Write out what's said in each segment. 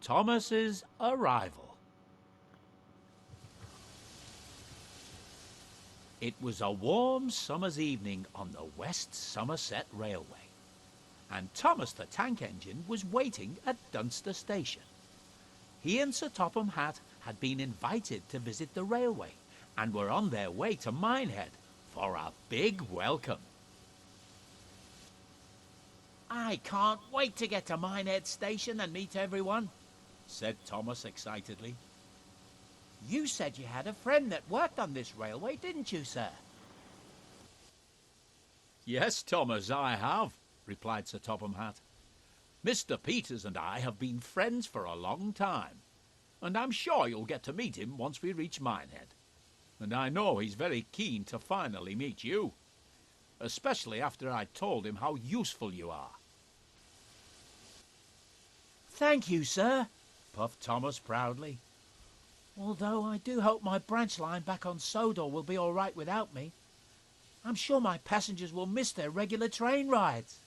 Thomas's arrival. It was a warm summer's evening on the West Somerset Railway, and Thomas the Tank Engine was waiting at Dunster Station. He and Sir Topham Hatt had been invited to visit the railway and were on their way to Minehead for a big welcome. "I can't wait to get to Minehead Station and meet everyone," said Thomas excitedly. "You said you had a friend that worked on this railway, didn't you, sir?" "Yes, Thomas, I have," replied Sir Topham Hatt. "Mr. Peters and I have been friends for a long time, and I'm sure you'll get to meet him once we reach Minehead. And I know he's very keen to finally meet you, especially after I told him how useful you are." "Thank you, sir," puffed Thomas proudly. "Although I do hope my branch line back on Sodor will be all right without me. I'm sure my passengers will miss their regular train rides."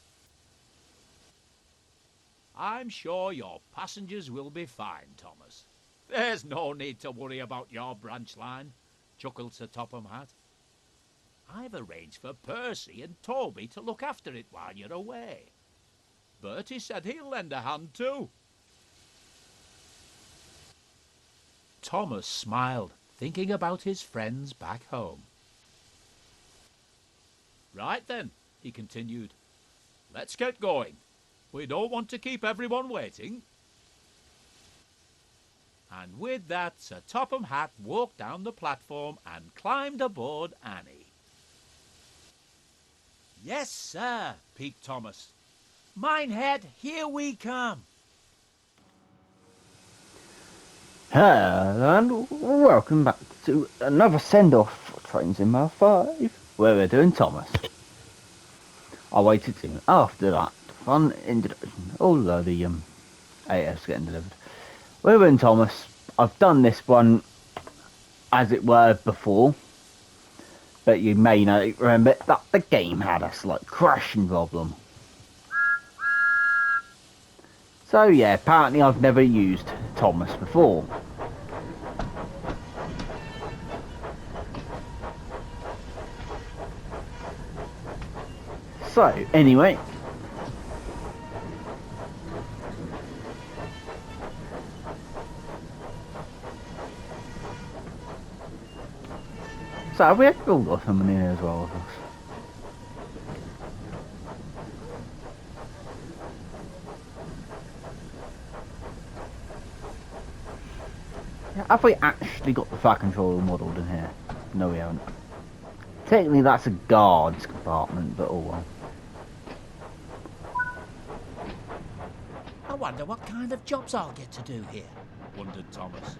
"I'm sure your passengers will be fine, Thomas. There's no need to worry about your branch line," chuckled Sir Topham Hatt. "I've arranged for Percy and Toby to look after it while you're away. Bertie said he'll lend a hand too." Thomas smiled, thinking about his friends back home. "Right then," he continued, "let's get going. We don't want to keep everyone waiting." And with that, Sir Topham Hatt walked down the platform and climbed aboard Annie. "Yes, sir," peeped Thomas. "Minehead, here we come." Hello and welcome back to another send-off for Trains in Mile 5, where we're doing Thomas. I waited till after that fun introduction, although the AF's getting delivered. We're doing Thomas. I've done this one, as it were, before, but you may not remember that the game had a slight crashing problem. So yeah, apparently I've never used Thomas before. So, anyway. So we have all got someone in here as well, of course. Have we actually got the fat controller modelled in here? No, we haven't. Technically, that's a guard's compartment, but oh well. "I wonder what kind of jobs I'll get to do here," wondered Thomas.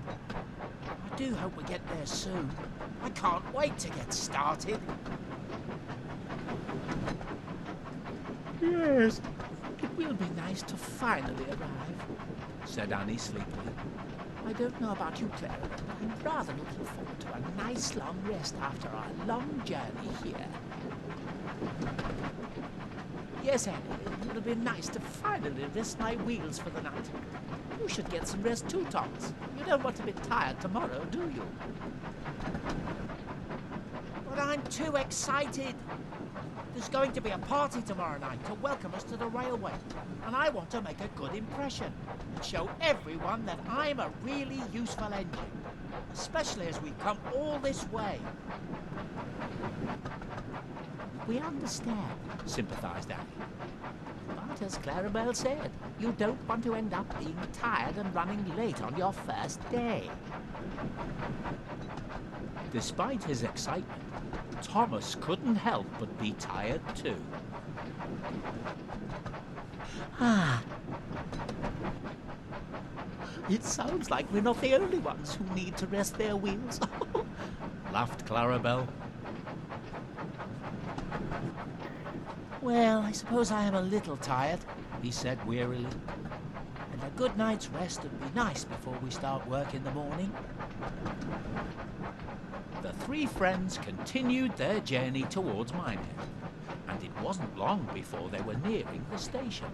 "I do hope we get there soon. I can't wait to get started." "Yes, it will be nice to finally arrive," said Annie sleepily. "I don't know about you, Clara, but I'm rather looking forward to a nice long rest after our long journey here." "Yes, Annie, it'll be nice to finally rest my wheels for the night. You should get some rest too, Thomas. You don't want to be tired tomorrow, do you?" "But I'm too excited. There's going to be a party tomorrow night to welcome us to the railway, and I want to make a good impression and show everyone that I'm a really useful engine, especially as we've come all this way." "We understand," sympathised Annie. "But as Clarabelle said, you don't want to end up being tired and running late on your first day." Despite his excitement, Thomas couldn't help but be tired too. "It sounds like we're not the only ones who need to rest their wheels," laughed Clarabelle. "Well, I suppose I am a little tired," he said wearily. "And a good night's rest would be nice before we start work in the morning." The three friends continued their journey towards Minehead, and it wasn't long before they were nearing the station.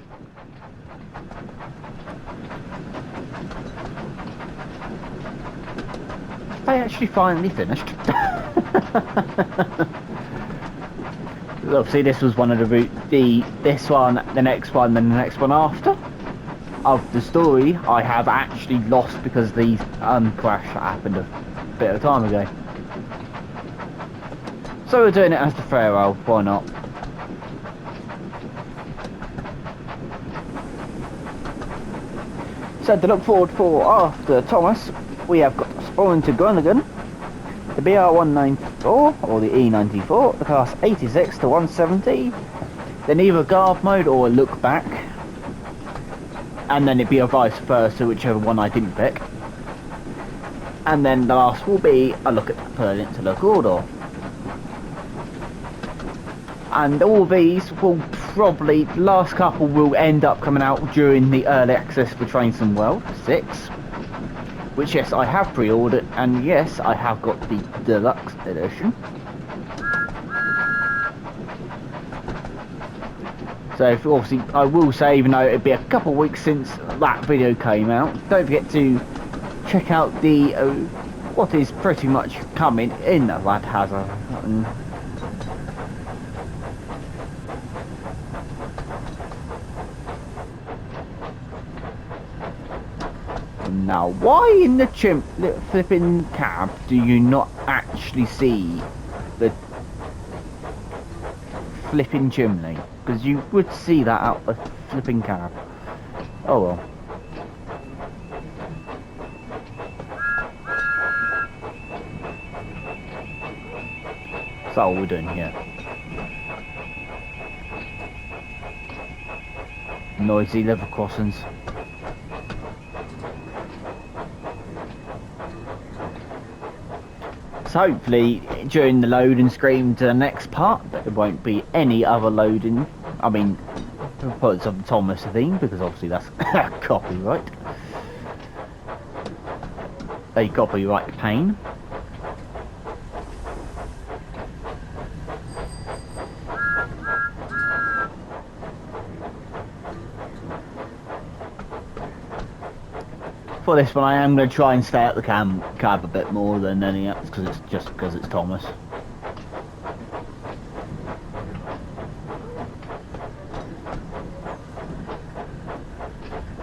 They actually finally finished. Obviously, this was one of the route. This one, the next one, then the next one after. Of the story, I have actually lost because the crash happened a bit of time ago. So we're doing it as the farewell. Why not? So to look forward for after Thomas, we have got Sporring to Groningen, the BR194 or the E94, the class 86 to 170, then either guard mode or a look back, and then it'd be a vice versa, whichever one I didn't pick. And then the last will be a look at the Perlin to look order. And all these will probably, the last couple will end up coming out during the early access for Trains and World 6. Which, yes, I have pre-ordered, and yes, I have got the deluxe edition. So, obviously, I will say, even though it'll be a couple of weeks since that video came out, don't forget to check out the, what is pretty much coming in Rad Hazard. Now, why in the flipping cab do you not actually see the flipping chimney? Because you would see that out the flipping cab. Oh well. So all we're doing here. Noisy level crossings. So hopefully during the loading screen to the next part there won't be any other loading. I mean, put some Thomas theme because obviously that's copyright. A copyright pain. For this one, I am going to try and stay at the cab a bit more than any else because it's Thomas.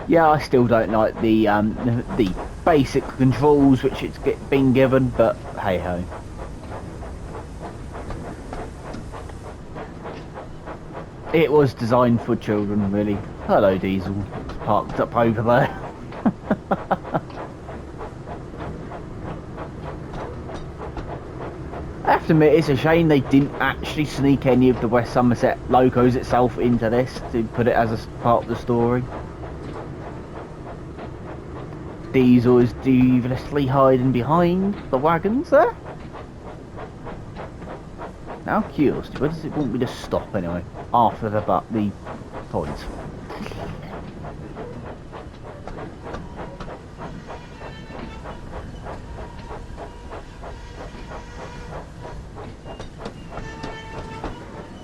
Yeah, I still don't like the basic controls which it's been given, but hey ho. It was designed for children, really. Hello, Diesel. It's parked up over there. I have to admit, it's a shame they didn't actually sneak any of the West Somerset logos itself into this to put it as a part of the story. Diesel is deviously hiding behind the wagons there. Now, curiosity, where does it want me to stop anyway? After the points.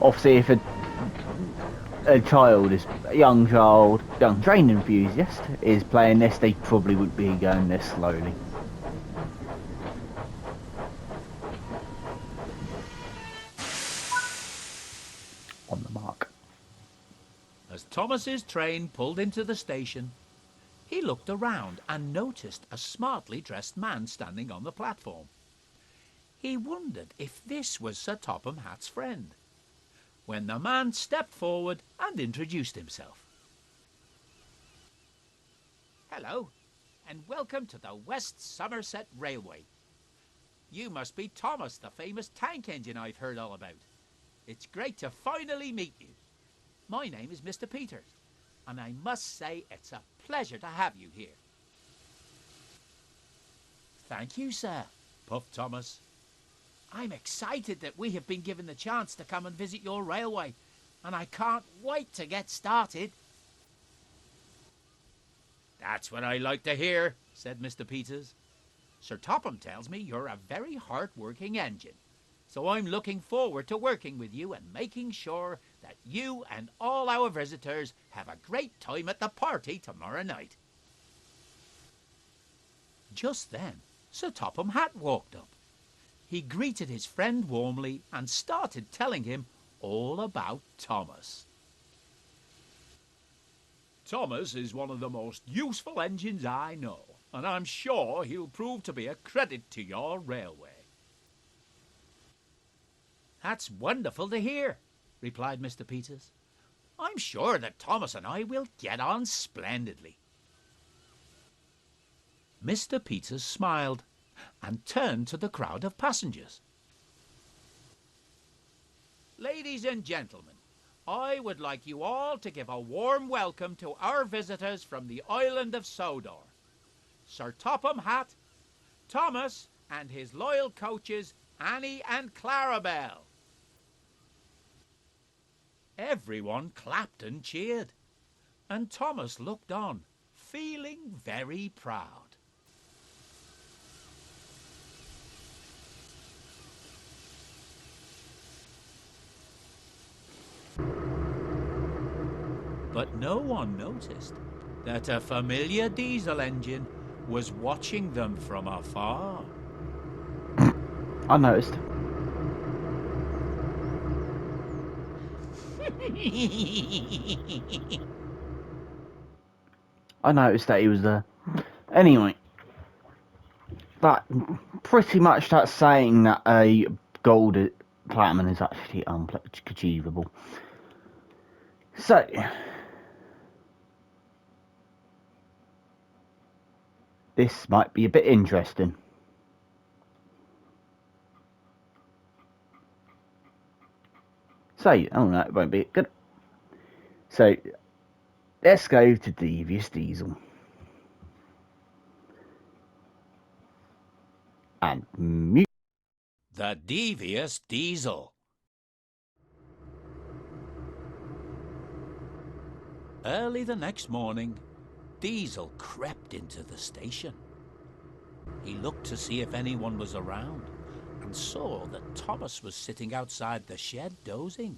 Obviously, if a young train enthusiast is playing this, they probably wouldn't be going this slowly. On the mark. As Thomas's train pulled into the station, he looked around and noticed a smartly dressed man standing on the platform. He wondered if this was Sir Topham Hatt's friend, when the man stepped forward and introduced himself. Hello, and welcome to the West Somerset Railway. You must be Thomas, the famous tank engine I've heard all about. It's great to finally meet you. My name is Mr. Peters, and I must say it's a pleasure to have you here. Thank you, sir, puffed Thomas. I'm excited that we have been given the chance to come and visit your railway, and I can't wait to get started. That's what I like to hear, said Mr. Peters. Sir Topham tells me you're a very hard-working engine, so I'm looking forward to working with you and making sure that you and all our visitors have a great time at the party tomorrow night." Just then, Sir Topham Hatt walked up. He greeted his friend warmly and started telling him all about Thomas. "Thomas is one of the most useful engines I know, and I'm sure he'll prove to be a credit to your railway." "That's wonderful to hear," replied Mr. Peters. "I'm sure that Thomas and I will get on splendidly." Mr. Peters smiled and turned to the crowd of passengers. "Ladies and gentlemen, I would like you all to give a warm welcome to our visitors from the island of Sodor, Sir Topham Hatt, Thomas, and his loyal coaches, Annie and Clarabel." Everyone clapped and cheered, and Thomas looked on, feeling very proud. But no one noticed that a familiar diesel engine was watching them from afar. I noticed. I noticed that he was there. Anyway, that pretty much that's saying that a gold platinum is actually unachievable. So, this might be a bit interesting. So, oh no, it won't be good. So, let's go to Devious Diesel. And mute. The Devious Diesel. Early the next morning, Diesel crept into the station. He looked to see if anyone was around and saw that Thomas was sitting outside the shed dozing.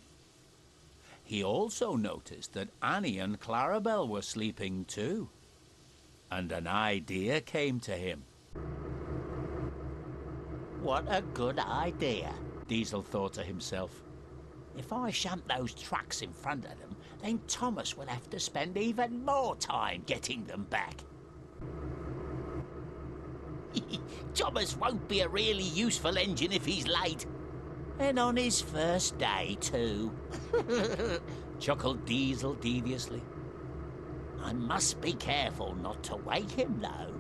He also noticed that Annie and Clarabel were sleeping too, and an idea came to him. "What a good idea," Diesel thought to himself. "If I shunt those trucks in front of them, then Thomas will have to spend even more time getting them back. Thomas won't be a really useful engine if he's late. And on his first day, too," chuckled Diesel deviously. "I must be careful not to wake him, though."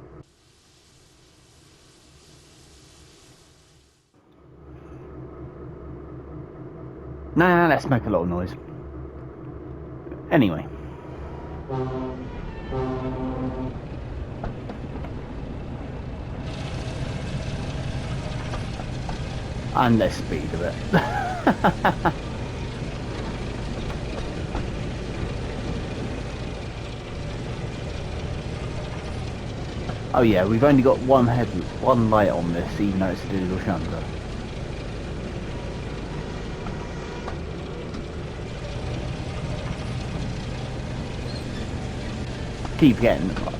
Nah, let's make a lot of noise. Anyway. And let's speed of it. Oh yeah, we've only got one light on this, even though it's a diesel shunter. Keep getting them.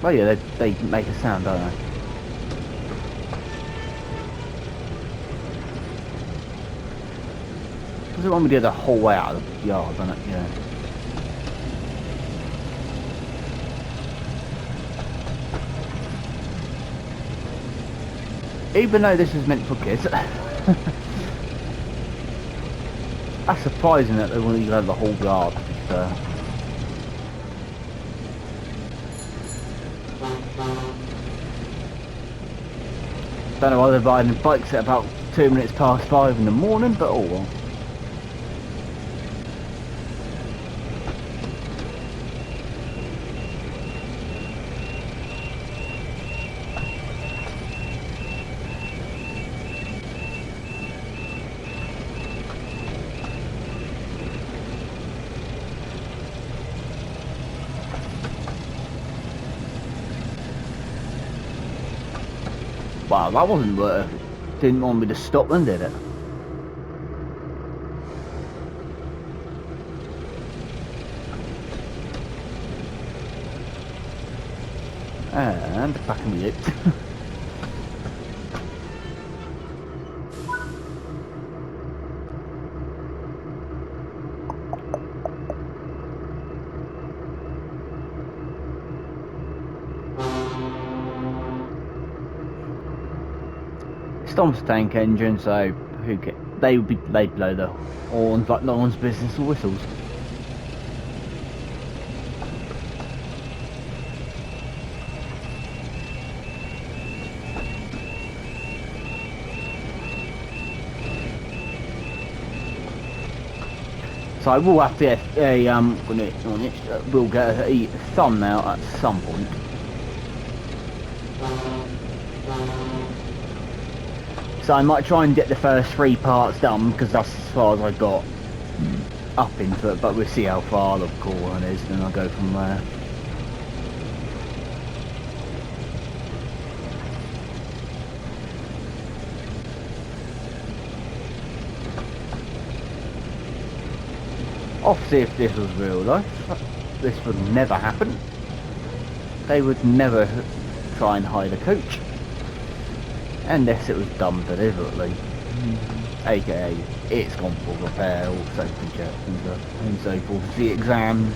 Oh yeah, they make a sound, don't they? Does it want me to go the whole way out of the yard, doesn't it? Yeah. Even though this is meant for kids. That's surprising that they want to go the whole yard, to be fair. Don't know why they're riding bikes at about 2 minutes past 5 in the morning, but oh well. Wow, that wasn't worth it. Didn't want me to stop then, did it? And back in the loop. Thomas Tank Engine, so they blow the horns like no one's business or whistles. So I will have to get we'll get a thumbnail at some point. So I might try and get the first 3 parts done, because that's as far as I got up into it, but we'll see how far the core one is, and I'll go from there. Obviously, if this was real life, this would never happen. They would never try and hide a coach. Unless it was done deliberately. AKA, it's gone for repair or safety checks and so forth. The exam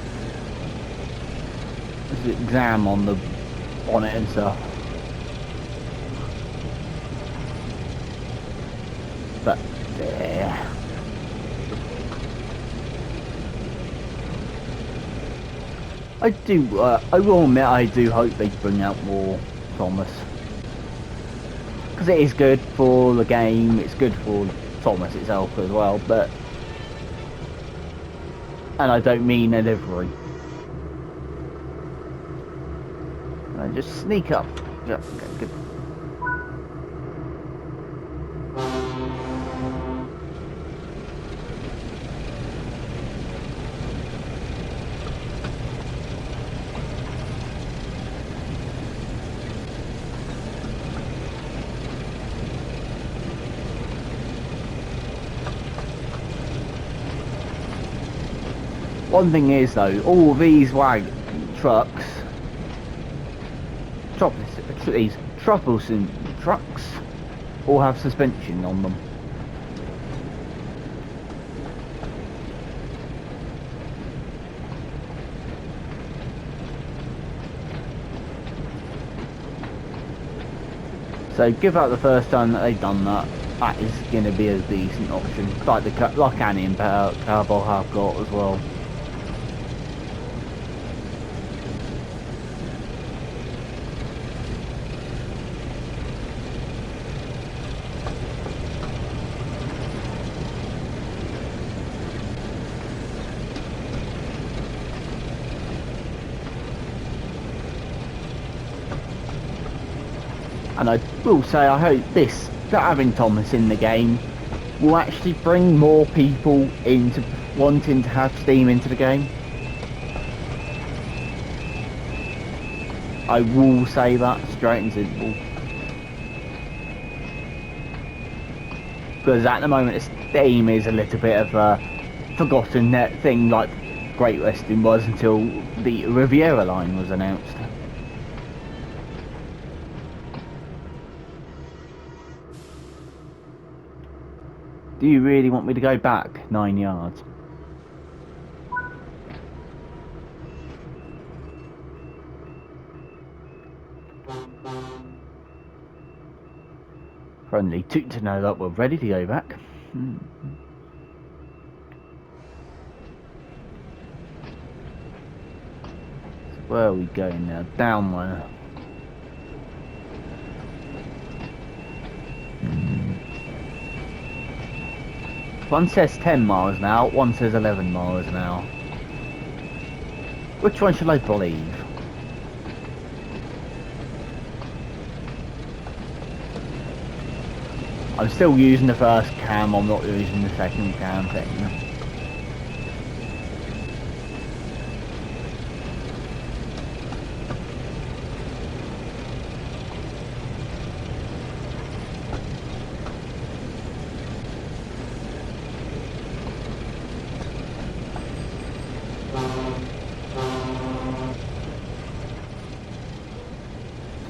on it and stuff. But yeah. I will admit, I do hope they bring out more Thomas. Because it is good for the game, it's good for Thomas itself as well, but... And I don't mean a livery. I just sneak up. Yeah, okay, good. One thing is though, all these trucks, these troublesome trucks, all have suspension on them. So give out the first time that they've done that, that is going to be a decent option, like Annie and Carbol have got as well. And I will say, I hope that having Thomas in the game will actually bring more people into wanting to have Steam into the game. I will say that straight and simple. Because at the moment, Steam is a little bit of a forgotten thing, like Great Western was until the Riviera line was announced. Do you really want me to go back 9 yards? Friendly toot to know that we're ready to go back. So where are we going now? Down one. One says 10 miles an hour, one says 11 miles an hour. Which one should I believe? I'm still using the first cam, I'm not using the second cam thing.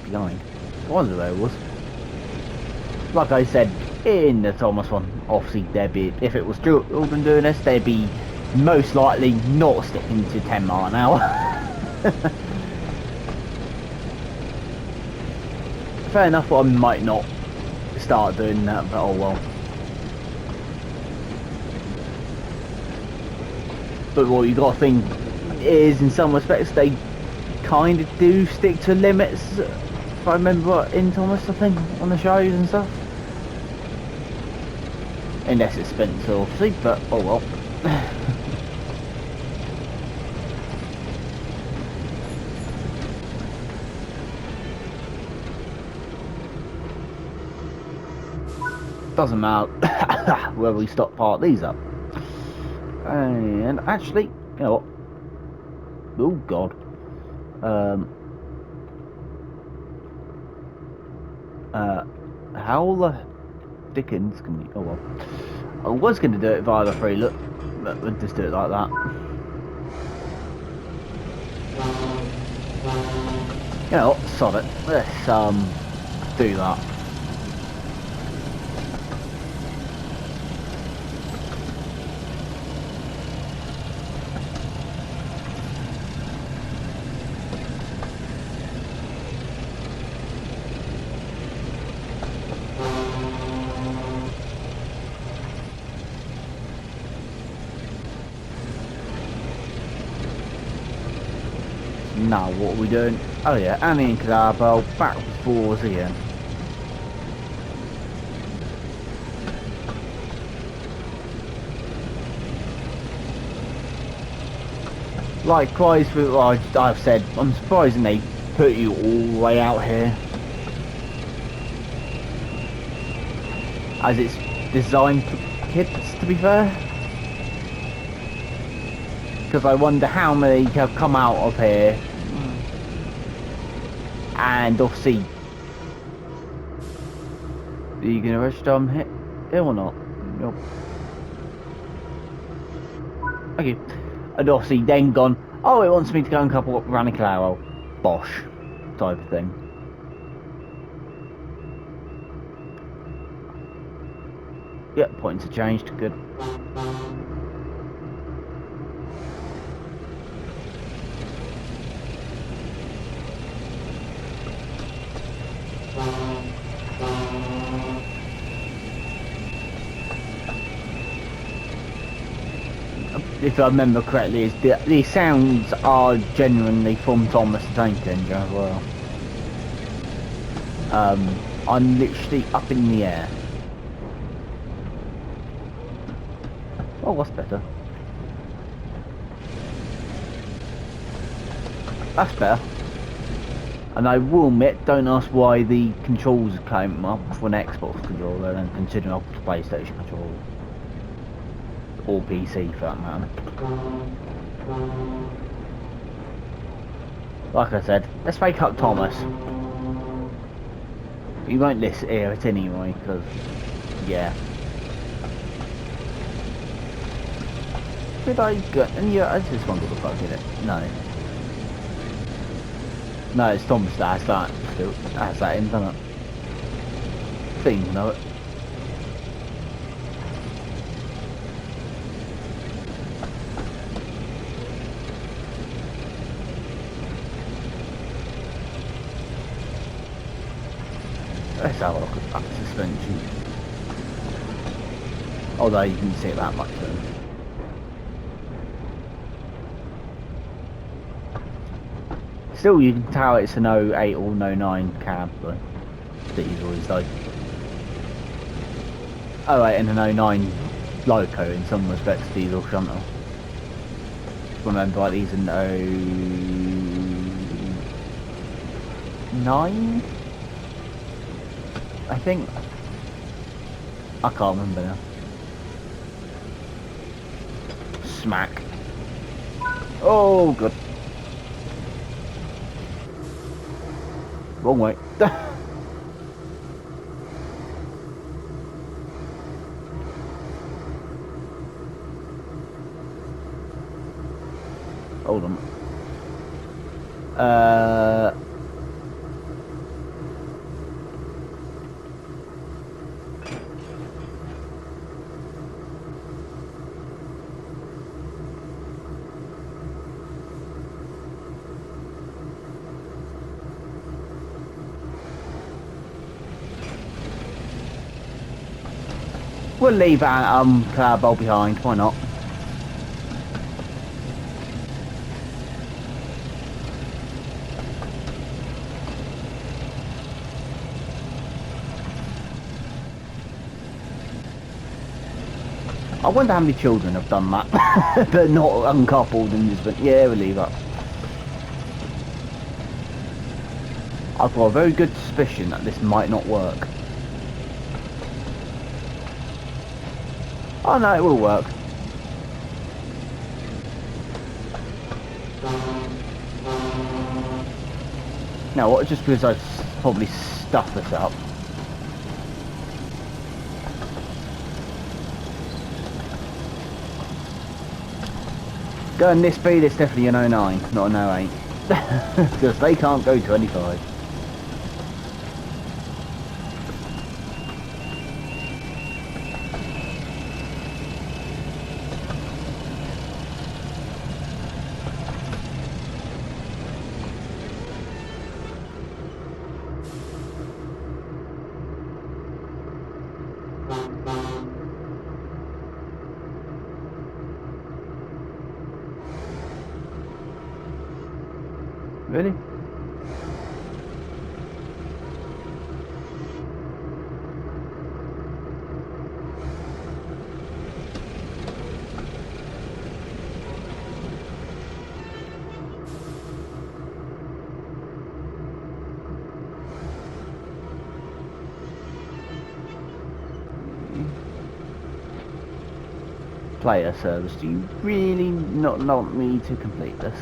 behind. I wonder where it was. Like I said, in the Thomas one, obviously there'd be, if it was children doing this, they'd be most likely not sticking to 10 mile an hour. Fair enough, I might not start doing that, but oh well. But what you got to think is, in some respects, they kind of do stick to limits. If I remember in Thomas, I think, on the shows and stuff. Unless it's Spencer, obviously, but oh well. Doesn't matter where we stop part these up. And actually, you know what? Oh god. How the dickens can we? Oh well. I was going to do it via the free look, but we'll just do it like that. You know what? Sod it. Let's do that. Now what are we doing? Oh yeah, Annie and Cadabo back with fours again. Likewise with what I've said, I'm surprised they put you all the way out here. As it's designed for kids, to be fair. Because I wonder how many have come out of here. And obviously, are you going to register on here or not? Nope. Okay. And obviously then gone, oh, it wants me to go and couple up Rani Claro. Bosh. Type of thing. Yep, points have changed. Good. If I remember correctly, is the sounds are genuinely from Thomas the Tank Engine as well. I'm literally up in the air. Oh, what's better? That's better. And I will admit, don't ask why the controls came up for an Xbox controller and considering up to PlayStation controller. Or PC for that matter. Like I said, let's wake up Thomas. You won't listen hear it anyway, because, yeah. Did I get, and yeah, I just wondered if I did it. No. No, it's Thomas that has that. Still, that's that in, doesn't it? Seems to know it. Let's have a look at that suspension. Although you can see it that much then. Still, you can tell it's an 08 or 09 cab, though. Diesel is though. 08 and an 09 loco in some respects, diesel shunter. Remember, like these in 09? I think. I can't remember now. Smack. Oh, good. Wrong way. Hold on. we'll leave that cloud bolt behind. Why not? I wonder how many children have done that, but not uncoupled and just went, yeah, we'll leave that. I've got a very good suspicion that this might not work. Oh no, it will work. Now what, just because I probably stuffed this up. Going this speed, it's definitely an 09, not an 08. Because they can't go 25. Really? Player service, do you really not want me to complete this?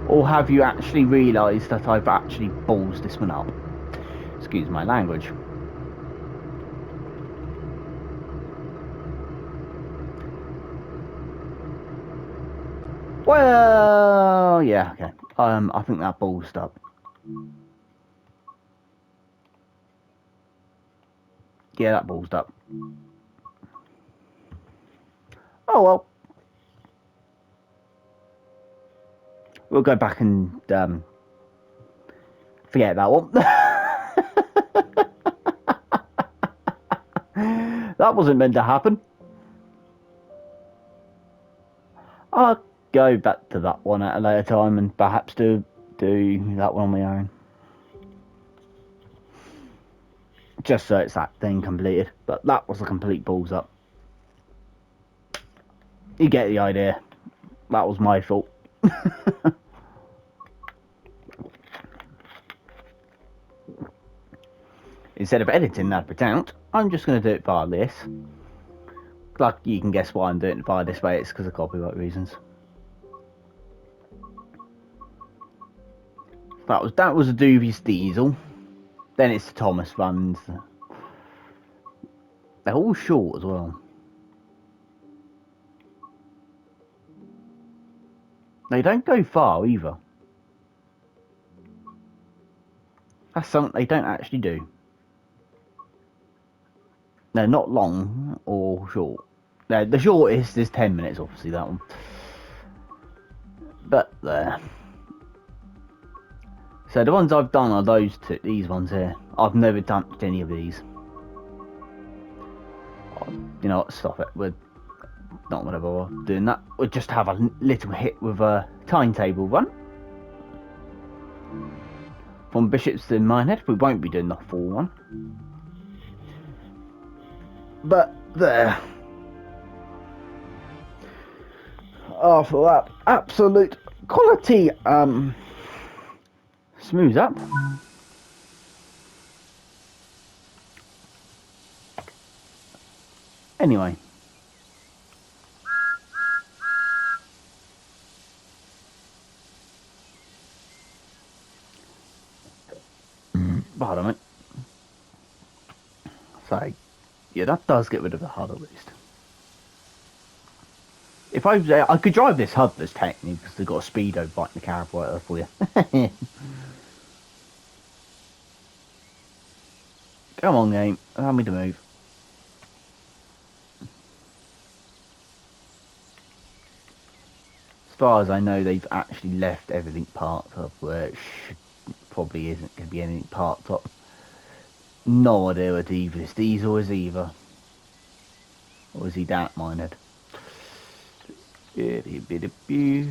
Or have you actually realised that I've actually ballsed this one up? Excuse my language. Well, yeah, okay. I think that ballsed up. Yeah, that ballsed up. Oh well. We'll go back and forget about one. That wasn't meant to happen. I'll go back to that one at a later time and perhaps do that one on my own. Just so it's that thing completed. But that was a complete balls up. You get the idea. That was my fault. Instead of editing that bit out, I'm just going to do it via this. Like you can guess why I'm doing it via this way, it's because of copyright reasons. That was a dubious diesel. Then it's the Thomas runs. They're all short as well. They don't go far either. That's something they don't actually do. They're not long or short. The shortest is 10 minutes, obviously, that one. But there. So the ones I've done are these ones here. I've never done any of these. You know what, stop it. We're not going to bother doing that. We'll just have a little hit with a timetable run. From Bishops to Minehead, we won't be doing the full one. But there. After that, absolute quality smooth up. Anyway. Pardon me. So, yeah, that does get rid of the HUD at least. If I could drive this HUD-less technically because they've got a speedo bike in the carburetor for you. Come on, game. Allow me to move. As far as I know, they've actually left everything parked up where it probably isn't going to be anything parked up. No idea what this diesel is either. Or is he that minded? Maybe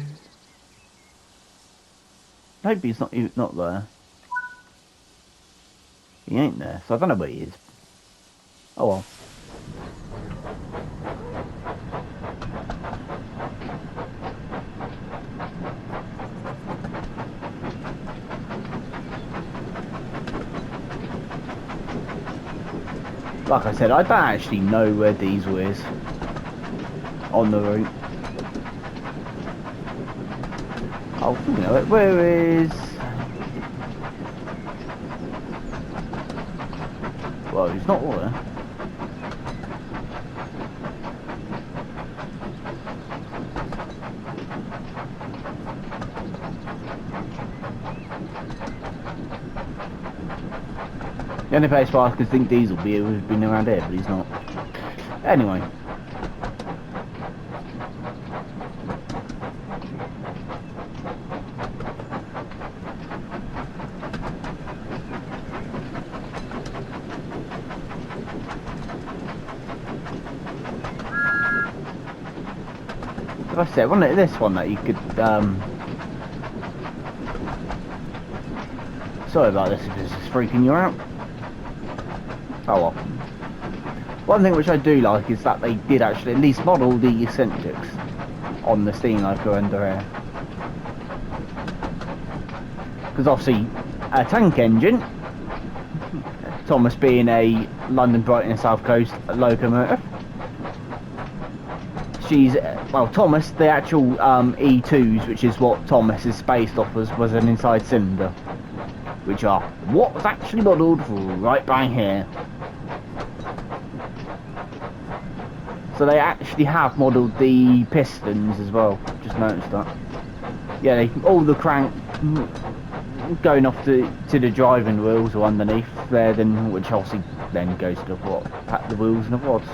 he's not there. He ain't there, so I don't know where he is. Oh well. Like I said, I don't actually know where Diesel is on the route. Oh, you know it. Where is... Well, he's not there. The only place where I could think Diesel would have been around here, but he's not. Anyway. Like I said, wasn't it this one that you could, sorry about this if this is freaking you out. Oh well. One thing which I do like is that they did actually at least model the eccentrics on the Steam Loco under here. Because obviously, a tank engine, Thomas being a London Brighton and South Coast locomotive, she's, well, Thomas, the actual E2s, which is what Thomas is based off as, was an inside cylinder, which are what was actually modelled right by here. So they actually have modelled the pistons as well, just noticed that. Yeah, all the crank going off to the driving wheels or underneath there, then which obviously then goes to the wheels and the rods.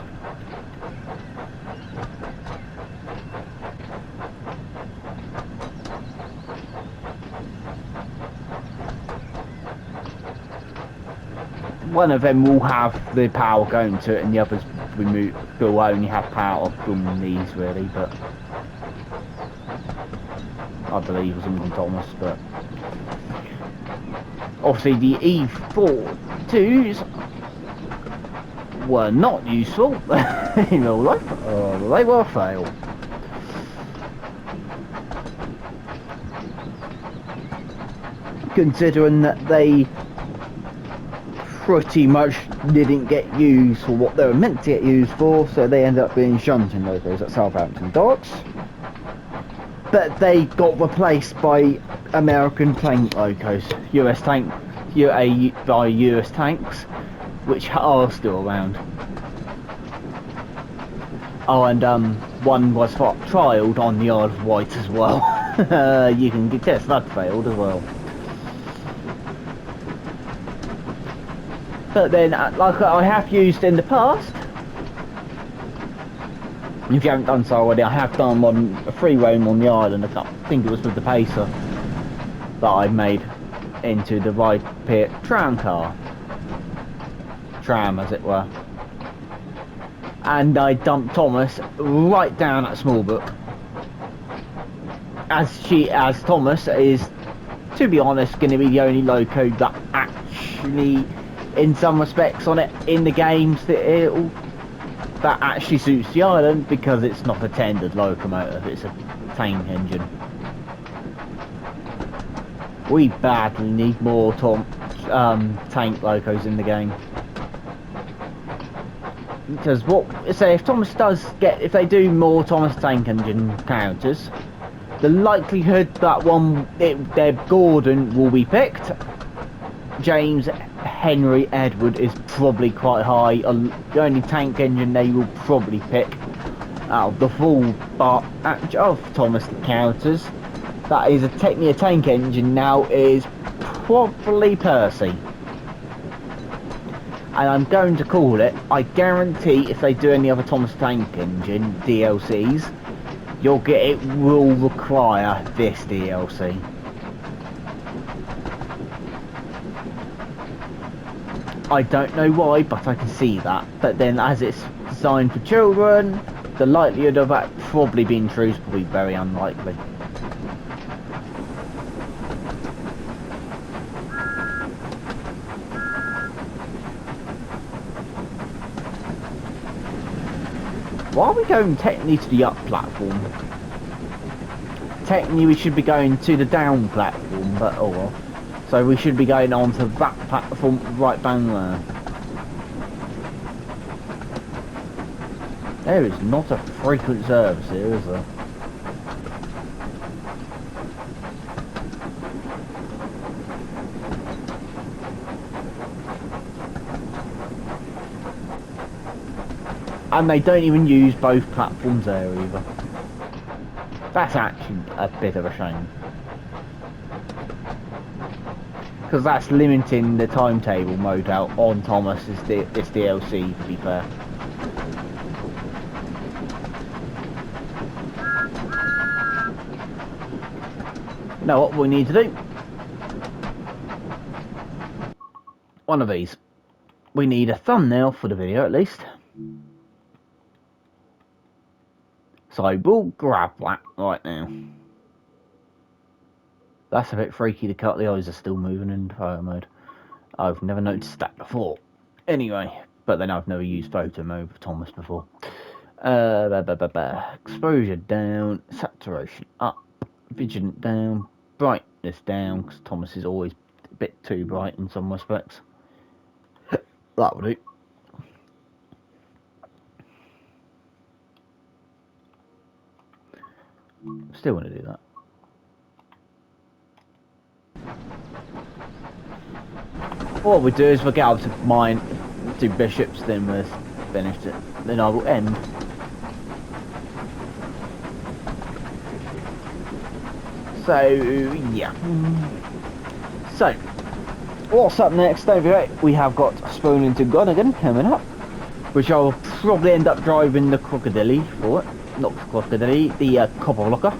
One of them will have the power going to it and the others will only have power from these really, but I believe it was on Thomas, but obviously the E42s were not useful in real life, they were a fail. Considering that they pretty much didn't get used for what they were meant to get used for, so they ended up being shunting locos at Southampton Docks. But they got replaced by American tank locos, by US tanks, which are still around. Oh, and one was trialled on the Isle of Wight as well. You can guess that failed as well. But then, like I have used in the past, if you haven't done so already, I have done a free roam on the island. I think it was with the Pacer that I made into the Ride Pit tram as it were. And I dumped Thomas right down at Smallbrook, as Thomas is, to be honest, going to be the only loco that actually, in some respects on it in the games, that actually suits the island, because it's not a tendered locomotive, it's a tank engine. We badly need more tank locos in the game, because if they do more Thomas tank engine counters, the likelihood that Deb Gordon will be picked, James Henry Edward, is probably quite high. The only tank engine they will probably pick out of the full batch of Thomas counters that is technically a tank engine now is probably Percy. and I'm going to call it. I guarantee if they do any other Thomas Tank Engine DLCs, it will require this DLC. I don't know why, but I can see that. But then, as it's designed for children, the likelihood of that probably being true is probably very unlikely. Why are we going technically to the up platform? Technically we should be going to the down platform, but oh well. So we should be going on to that platform right down there. There is not a frequent service here, is there? And they don't even use both platforms there either. That's actually a bit of a shame. Because that's limiting the timetable mode out on Thomas's this DLC, to be fair. You know what we need to do? One of these. We need a thumbnail for the video at least. So I will grab that right now. That's a bit freaky, the cut, the eyes are still moving in photo mode. I've never noticed that before. Anyway, but then I've never used photo mode with Thomas before. Exposure down, saturation up, vigilant down, brightness down, because Thomas is always a bit too bright in some respects. That will do. Still want to do that. What we do is we'll get up to mine, do bishops, then we've finished it. Then I will end. So, yeah. So, what's up next? Don't forget, we have got Spoon into Gonigan coming up, which I'll probably end up driving the Crocodile for it. Not the Crocodile, the Copper Locker.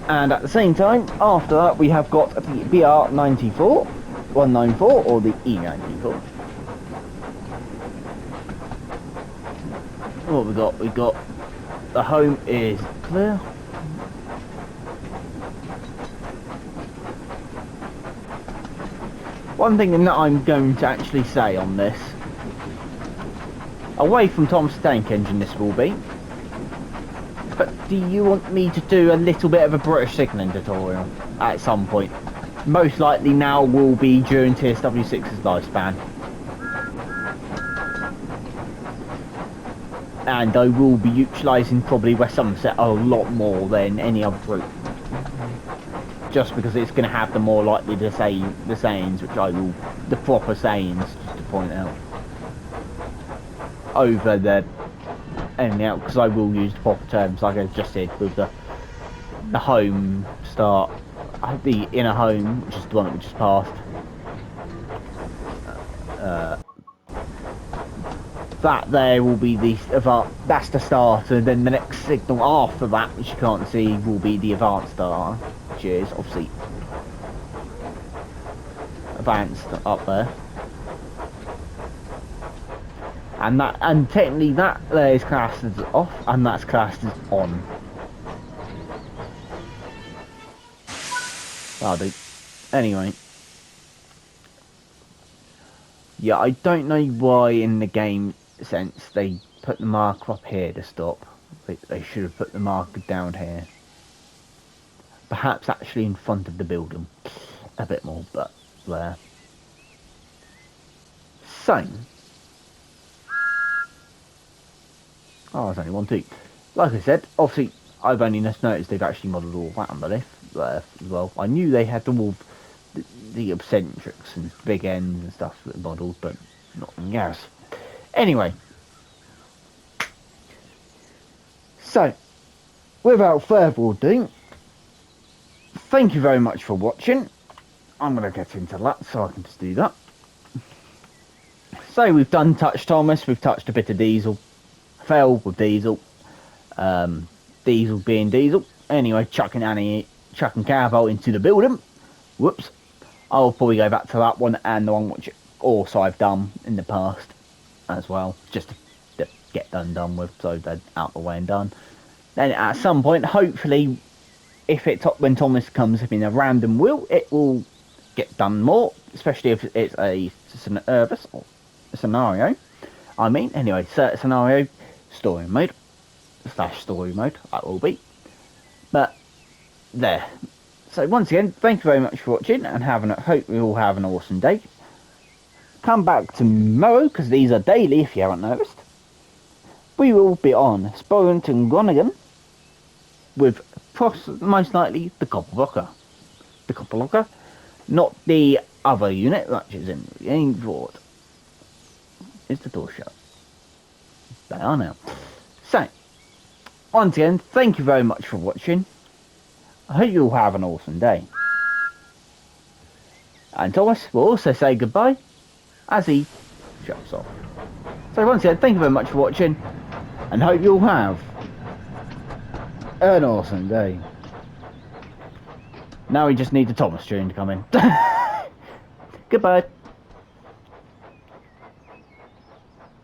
And at the same time, after that, we have got the BR94, 194, or the E94. What we got? We got the home is clear. One thing that I'm going to actually say on this, away from Thomas Tank Engine this will be, but do you want me to do a little bit of a British signalling tutorial at some point? Most likely now will be during TSW6's lifespan. And I will be utilising probably West Somerset a lot more than any other route. Just because it's going to have the more likely to say the sayings, which I will, the proper sayings, just to point out. Over the anything else, because I will use the proper terms like I just said with the home start, the inner home, which is the one that we just passed. That there will be the that's the start, and then the next signal after that, which you can't see, will be the advanced star, which is obviously advanced up there. And technically that there is classed as off, and that's classed as on. That'll do. Anyway. Yeah, I don't know why in the game sense they put the marker up here to stop. They should have put the marker down here. Perhaps actually in front of the building. A bit more, but there. So. Oh, there's only one too. Like I said, obviously I've only just noticed they've actually modelled all that underneath there as well. I knew they had all the eccentrics and big ends and stuff that modelled, but not in gas. Anyway. So, without further ado, thank you very much for watching. I'm going to get into that so I can just do that. So we've done touch Thomas, we've touched a bit of Diesel. Fell with Diesel. Diesel being Diesel. Anyway, chucking Carbolt into the building. Whoops. I'll probably go back to that one and the one which also I've done in the past as well. Just to get done with, so they're out the way and done. Then at some point, hopefully, if when Thomas comes in a random wheel, it will get done more, especially if it's a scenario. I mean, anyway, scenario, story mode, / story mode, that will be. But, there. So once again, thank you very much for watching, and hope you all have an awesome day. Come back tomorrow, because these are daily, if you haven't noticed. We will be on Sporrington Groningen, with most likely the Copperblocker. The Copperblocker, not the other unit, which is in the Ainsford. Is the door shut? They are now. So, once again, thank you very much for watching. I hope you all have an awesome day. And Thomas will also say goodbye as he shuts off. So once again, thank you very much for watching, and hope you all have an awesome day. Now we just need the Thomas tune to come in. Goodbye.